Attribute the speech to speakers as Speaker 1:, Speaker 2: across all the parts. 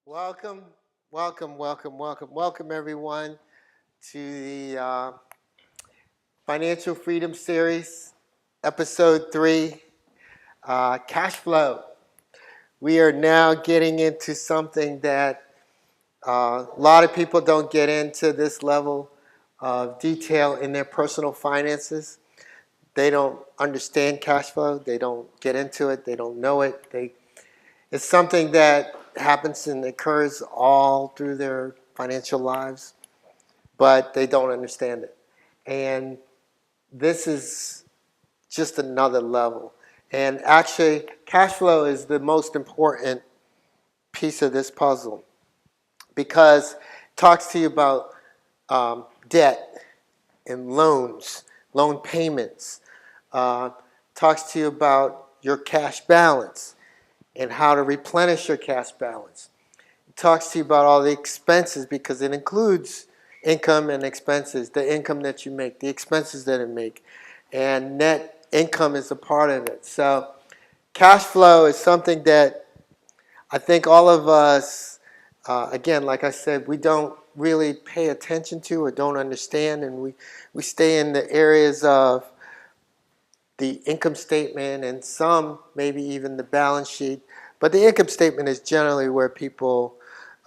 Speaker 1: Welcome, welcome, everyone, to the Financial Freedom Series, Episode 3, Cash Flow. We are now getting into something that a lot of people don't get into this level of detail in their personal finances. They don't understand cash flow. They don't get into it. They don't know it. It's something that happens and occurs all through their financial lives, but they don't understand it. And this is just another level. And actually, cash flow is the most important piece of this puzzle because it talks to you about debt and loans, loan payments, talks to you about your cash balance and how to replenish your cash balance. It talks to you about all the expenses because it includes income and expenses, the income that you make, the expenses that you make, and net income is a part of it. So cash flow is something that I think all of us, again, like I said, we don't really pay attention to or don't understand, and we stay in the areas of the income statement and some maybe even the balance sheet. But the income statement is generally where people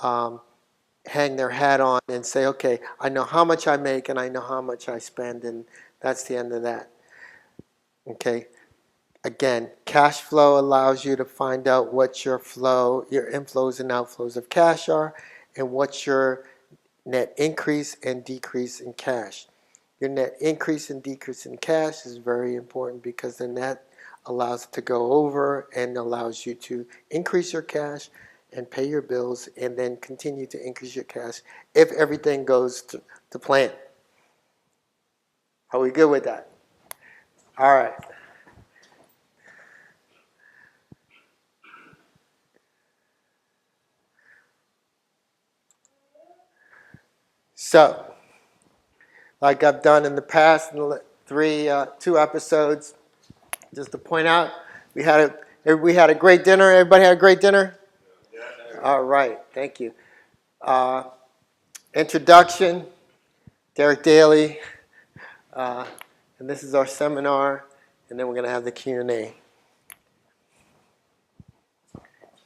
Speaker 1: hang their hat on and say, okay, I know how much I make and I know how much I spend, and that's the end of that. Okay. Again, cash flow allows you to find out what your inflows and outflows of cash are and what your net increase and decrease in cash. Your net increase and decrease in cash is very important because then that allows it to go over and allows you to increase your cash and pay your bills and then continue to increase your cash if everything goes to plan. Are we good with that? All right. So, like I've done in the past, in the two episodes, just to point out, we had a great dinner. Everybody had a great dinner? Yeah. All right, thank you. Introduction, Derek Daly, and this is our seminar, and then we're going to have the Q&A.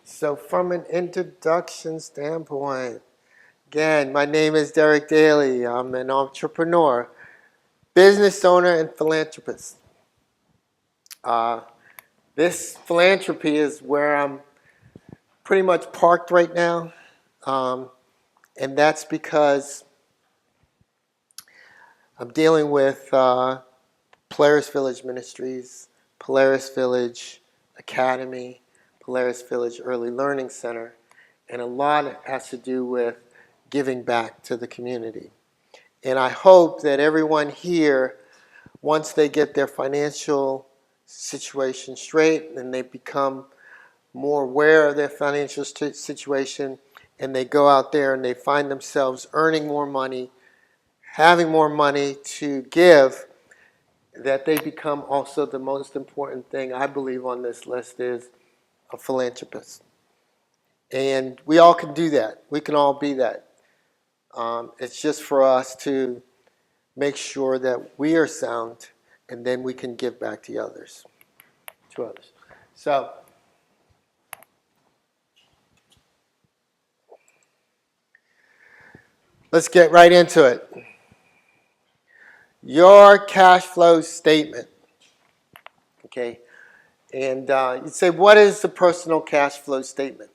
Speaker 1: So from an introduction standpoint, again, my name is Derek Daly. I'm an entrepreneur, business owner, and philanthropist. This philanthropy is where I'm pretty much parked right now, and that's because I'm dealing with Polaris Village Ministries, Polaris Village Academy, Polaris Village Early Learning Center, and a lot has to do with giving back to the community. And I hope that everyone here, once they get their financial situation straight and they become more aware of their financial situation and they go out there and they find themselves earning more money, having more money to give, that they become also the most important thing I believe on this list is a philanthropist. And we all can do that. We can all be that. It's just for us to make sure that we are sound and then we can give back to others. So, let's get right into it. Your cash flow statement. Okay. And you'd say, what is the personal cash flow statement?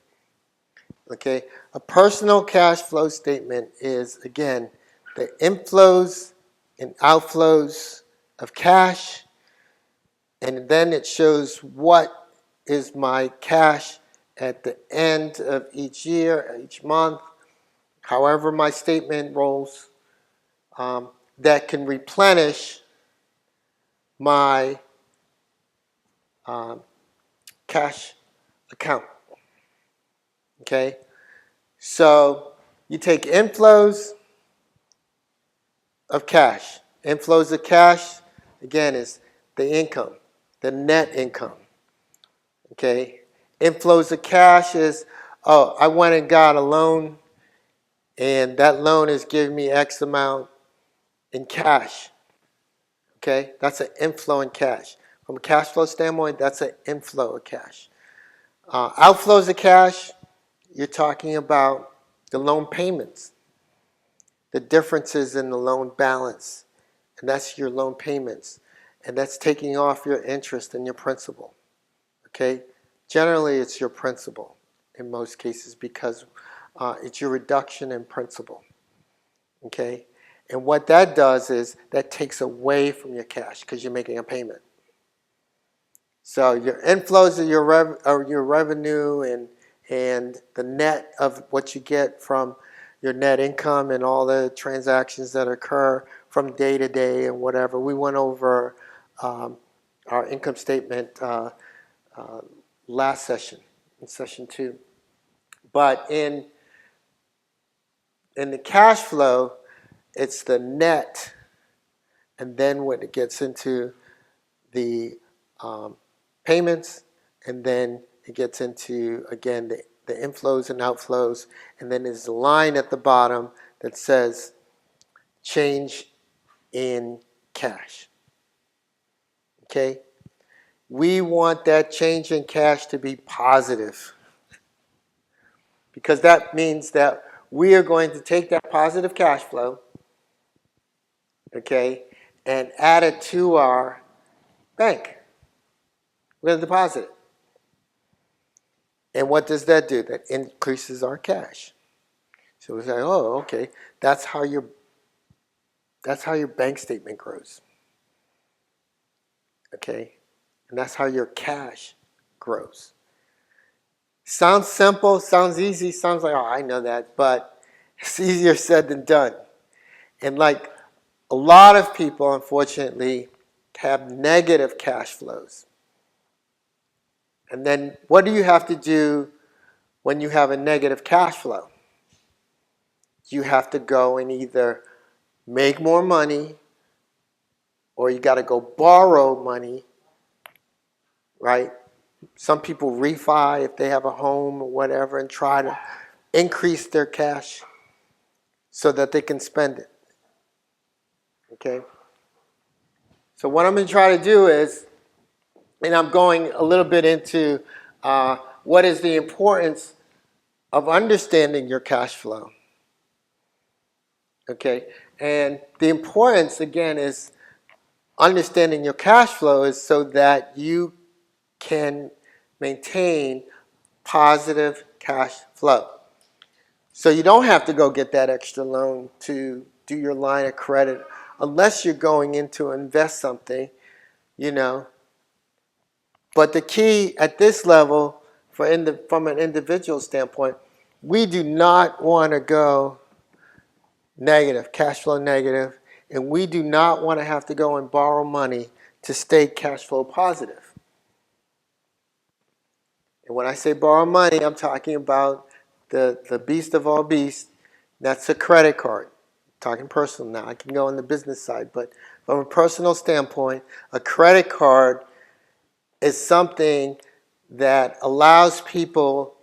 Speaker 1: Okay. A personal cash flow statement is, again, the inflows and outflows of cash. And then it shows what is my cash at the end of each year, each month, however my statement rolls, that can replenish my cash account. Okay? So you take inflows of cash. Inflows of cash, again, is the income, the net income. Okay? Inflows of cash is oh, I went and got a loan, and that loan is giving me X amount in cash. Okay, that's an inflow in cash. From a cash flow standpoint, that's an inflow of cash. Outflows of cash, you're talking about the loan payments, the differences in the loan balance, and that's your loan payments, and that's taking off your interest and your principal. Okay, generally it's your principal in most cases because it's your reduction in principal. Okay, and what that does is that takes away from your cash because you're making a payment. So your inflows are your revenue and the net of what you get from your net income and all the transactions that occur from day to day and whatever. We went over our income statement last session, in session 2. But in the cash flow, it's the net, and then when it gets into the payments, and then it gets into, again, the inflows and outflows, and then there's a line at the bottom that says change in cash. Okay? We want that change in cash to be positive because that means that we are going to take that positive cash flow, okay, and add it to our bank. We're going to deposit it. And what does that do? That increases our cash. So we say, oh, okay, that's how your bank statement grows. Okay? And that's how your cash grows. Sounds simple, sounds easy, sounds like, oh, I know that, but it's easier said than done. And like a lot of people, unfortunately, have negative cash flows. And then what do you have to do when you have a negative cash flow? You have to go and either make more money or you got to go borrow money, right? Some people refi if they have a home or whatever and try to increase their cash so that they can spend it. Okay? So what I'm going to try to do is, and I'm going a little bit into what is the importance of understanding your cash flow. Okay? And the importance, again, is understanding your cash flow is so that you can maintain positive cash flow. So you don't have to go get that extra loan to do your line of credit unless you're going in to invest something, you know. But the key at this level, from an individual standpoint, we do not want to go negative, cash flow negative, and we do not want to have to go and borrow money to stay cash flow positive. And when I say borrow money, I'm talking about the beast of all beasts. That's a credit card. I'm talking personal now. I can go on the business side, but from a personal standpoint, a credit card is something that allows people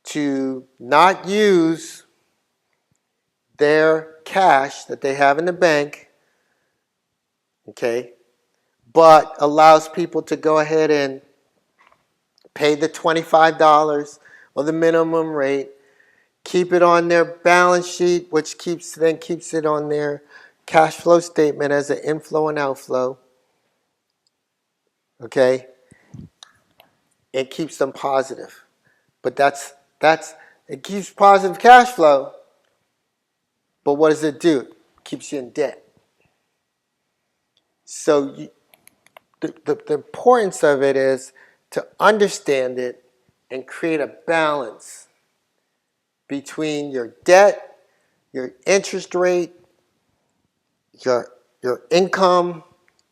Speaker 1: to not use their cash that they have in the bank, okay, but allows people to go ahead and pay the $25 or the minimum rate, keep it on their balance sheet, which keeps it on their cash flow statement as an inflow and outflow, okay? It keeps them positive. But it keeps positive cash flow, but what does it do? It keeps you in debt. So the importance of it is to understand it and create a balance between your debt, your interest rate, your income,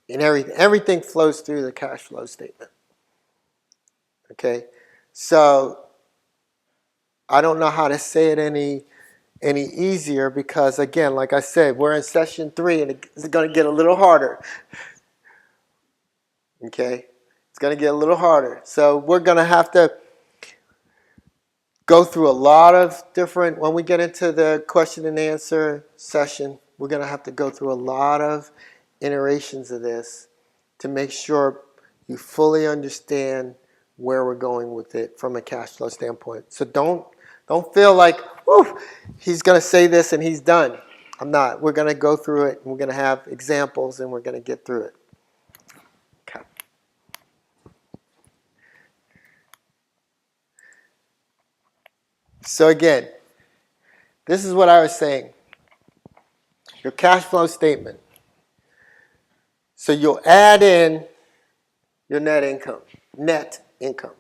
Speaker 1: and everything. Everything flows through the cash flow statement. Okay? So I don't know how to say it any easier because, again, like I said, we're in session 3 and it's going to get a little harder. Okay? It's going to get a little harder. So we're going to have to go through a lot of different, when we get into the question and answer session, we're going to have to go through a lot of iterations of this to make sure you fully understand where we're going with it from a cash flow standpoint. So don't feel like, whew, he's going to say this and he's done. I'm not. We're going to go through it, and we're going to have examples, and we're going to get through it. Okay. So again, this is what I was saying. Your cash flow statement. So you'll add in your net income. Net income.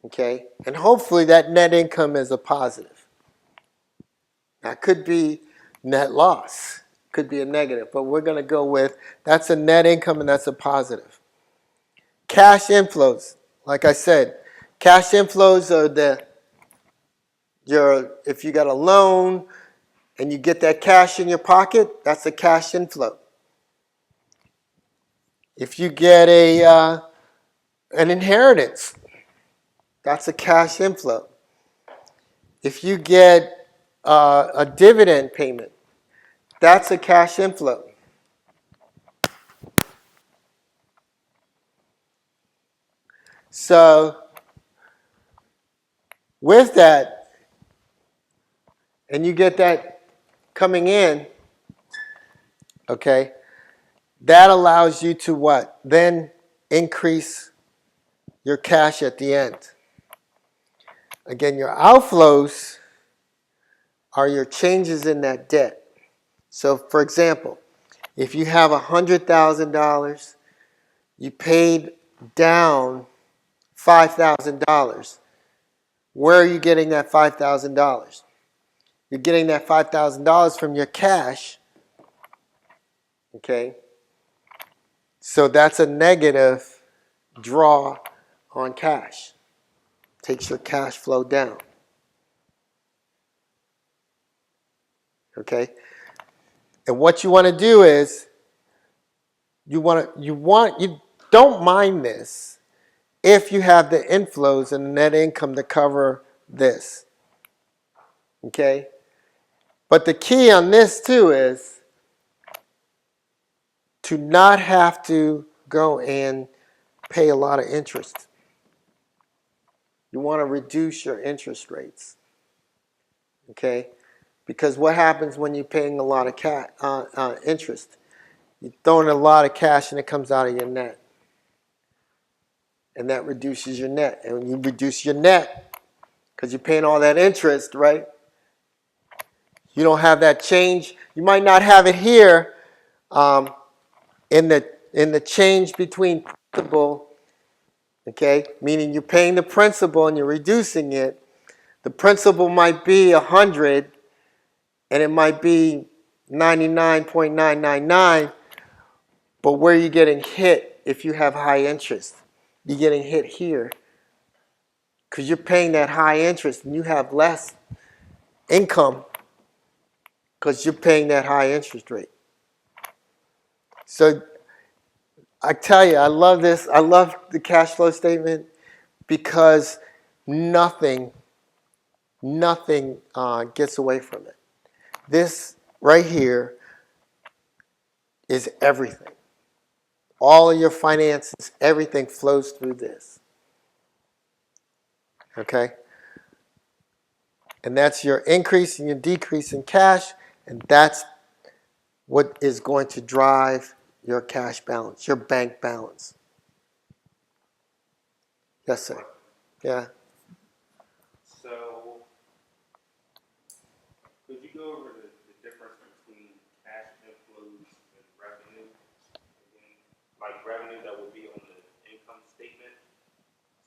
Speaker 1: Okay? And hopefully that net income is a positive. Now, it could be net loss. Could be a negative. But we're going to go with that's a net income and that's a positive. Cash inflows. Like I said, cash inflows are if you got a loan and you get that cash in your pocket, that's a cash inflow. If you get an inheritance, that's a cash inflow. If you get a dividend payment, that's a cash inflow. So with that, and you get that coming in, okay, that allows you to what? Then increase your cash at the end. Again, your outflows are your changes in that debt. So for example, if you have $100,000, you paid down $5,000. Where are you getting that $5,000? You're getting that $5,000 from your cash. Okay? So that's a negative draw on cash. Takes your cash flow down. Okay? And what you want to do is you don't mind this if you have the inflows and the net income to cover this. Okay? But the key on this too is to not have to go and pay a lot of interest. You want to reduce your interest rates. Okay? Because what happens when you're paying a lot of interest? You're throwing a lot of cash and it comes out of your net. And that reduces your net. And when you reduce your net, because you're paying all that interest, right? You don't have that change. You might not have it here in the change between principal, okay? Meaning you're paying the principal and you're reducing it. The principal might be 100 and it might be 99.999, but where are you getting hit if you have high interest? You're getting hit here because you're paying that high interest and you have less income because you're paying that high interest rate. So I tell you, I love this. I love the cash flow statement because nothing gets away from it. This right here is everything. All of your finances, everything flows through this. Okay? And that's your increase and your decrease in cash, and that's what is going to drive your cash balance, your bank balance. Yes, sir. Yeah.
Speaker 2: So, could you go over the difference between cash inflows and revenue? Like revenue that would be on the income statement,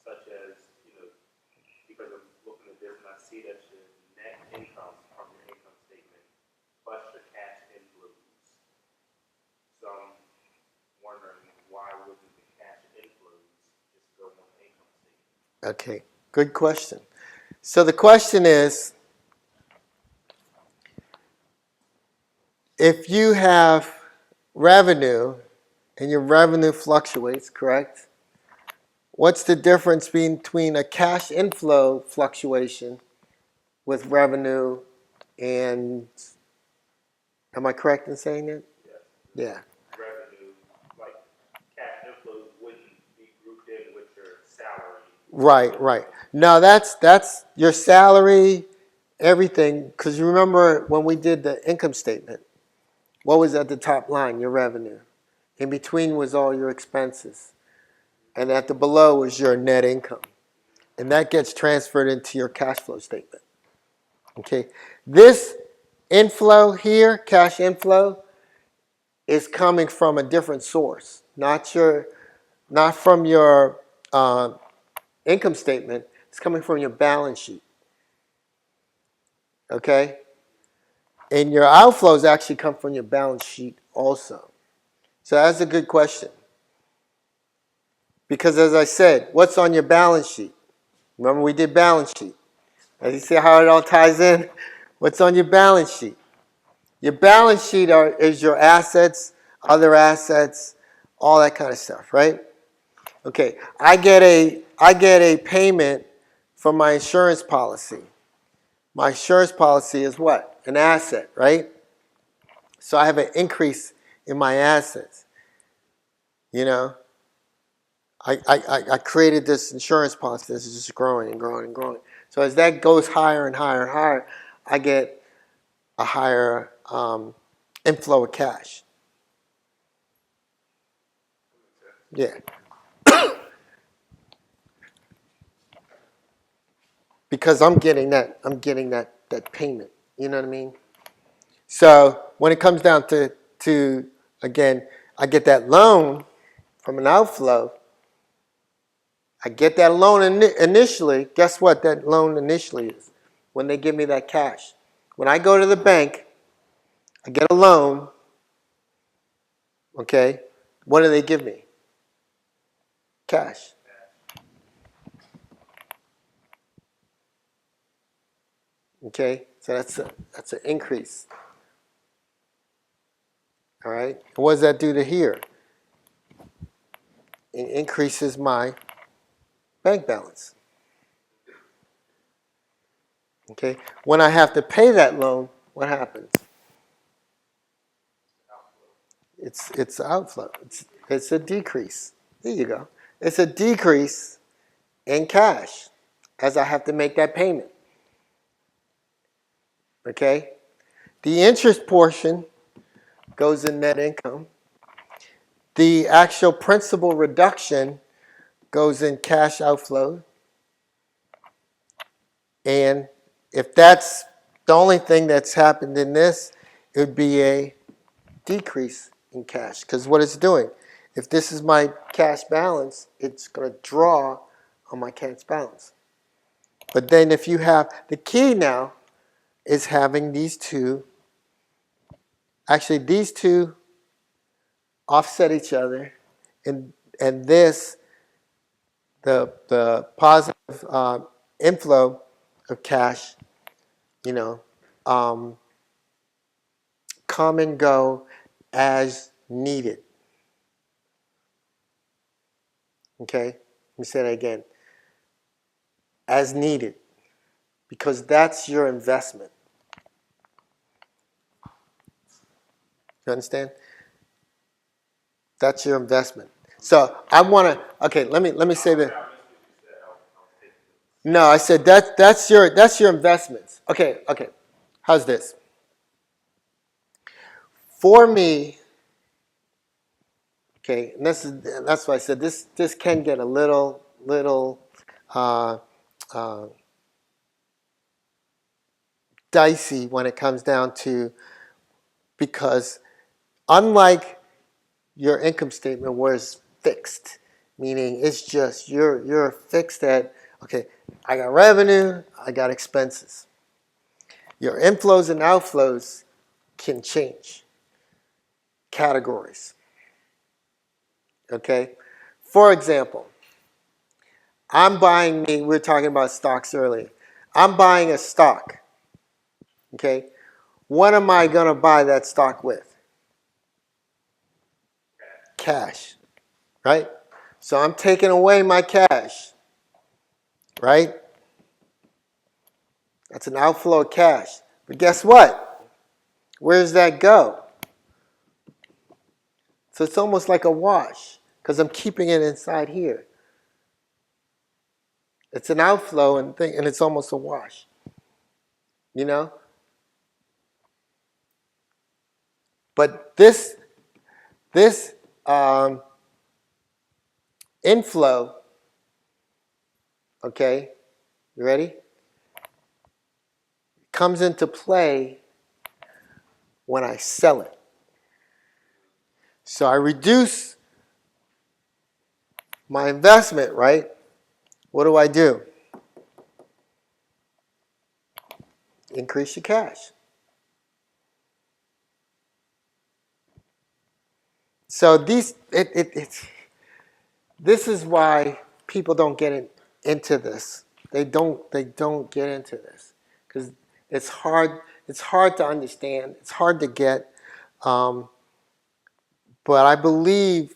Speaker 2: such as, because I'm looking at this and I see that your net income from your income statement plus your cash inflows. So I'm wondering why wouldn't the cash inflows just go on the income statement?
Speaker 1: Okay. Good question. So the question is, if you have revenue and your revenue fluctuates, correct? What's the difference between a cash inflow fluctuation with revenue and, am I correct in saying that? Yeah.
Speaker 2: Revenue, like cash inflows wouldn't be grouped in with your salary.
Speaker 1: Right. No, that's your salary, everything. Because you remember when we did the income statement, what was at the top line? Your revenue. In between was all your expenses. And at the below was your net income. And that gets transferred into your cash flow statement. Okay. This inflow here, cash inflow, is coming from a different source, not from your income statement. It's coming from your balance sheet. Okay? And your outflows actually come from your balance sheet also. So that's a good question. Because as I said, what's on your balance sheet? Remember we did balance sheet. As you see how it all ties in? What's on your balance sheet? Your balance sheet is your assets, other assets, all that kind of stuff, right? Okay, I get a payment from my insurance policy. My insurance policy is what? An asset, right? So I have an increase in my assets. You know, I created this insurance policy. This is just growing and growing and growing. So as that goes higher and higher and higher, I get a higher inflow of cash. Yeah. Because I'm getting that payment. You know what I mean? So when it comes down to again, I get that loan from an outflow. I get that loan initially. Guess what that loan initially is? When they give me that cash. When I go to the bank, I get a loan. Okay, what do they give me? Cash. Okay, so that's an increase. All right, what does that do to here? It increases my bank balance. Okay, when I have to pay that loan, what happens? It's outflow. It's a decrease. There you go. It's a decrease in cash as I have to make that payment. Okay, the interest portion goes in net income. The actual principal reduction goes in cash outflow. And if that's the only thing that's happened in this, it would be a decrease in cash. Because what it's doing, if this is my cash balance, it's going to draw on my cash balance. But then if you have, the key now is having these two offset each other. And this, the positive inflow of cash, come and go as needed. Okay? Let me say that again. As needed. Because that's your investment. You understand? That's your investment. So I want to. Okay, let me say that. No, I said that's your investments. Okay. How's this? For me, okay, and that's why I said this can get a little uh, uh, dicey when it comes down to, because unlike your income statement where it's fixed, meaning it's just you're fixed at, okay, I got revenue, I got expenses. Your inflows and outflows can change categories. Okay? For example, we were talking about stocks earlier. I'm buying a stock. Okay? What am I going to buy that stock with? Cash. Right? So I'm taking away my cash, right? That's an outflow of cash. But guess what? Where does that go? So it's almost like a wash because I'm keeping it inside here. It's an outflow and it's almost a wash. You know? But this inflow, okay, you ready? Comes into play when I sell it. So I reduce my investment, right? What do? Increase your cash. So this is why people don't get into this. They don't get into this because it's hard. It's hard to understand. It's hard to get. But I believe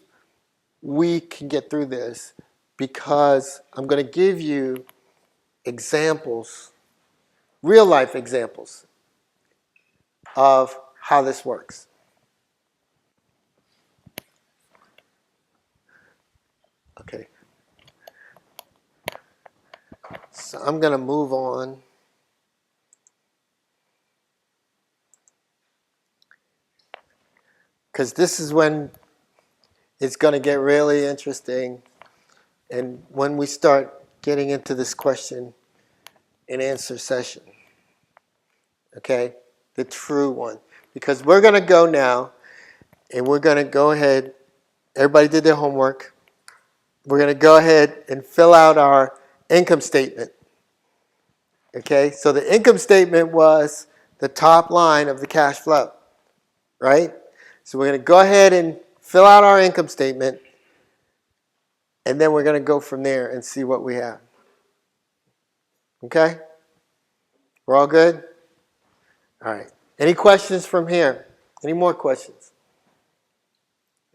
Speaker 1: we can get through this because I'm going to give you examples, real life examples of how this works. Okay. So I'm going to move on. Because this is when it's going to get really interesting. And when we start getting into this question and answer session. Okay? The true one. Because we're going to go now and we're going to go ahead. Everybody did their homework. We're going to go ahead and fill out our income statement. Okay? So the income statement was the top line of the cash flow. Right? So we're going to go ahead and fill out our income statement. And then we're going to go from there and see what we have. Okay? We're all good? All right. Any questions from here? Any more questions?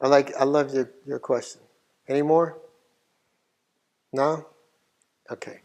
Speaker 1: I love your question. Any more? No? Okay.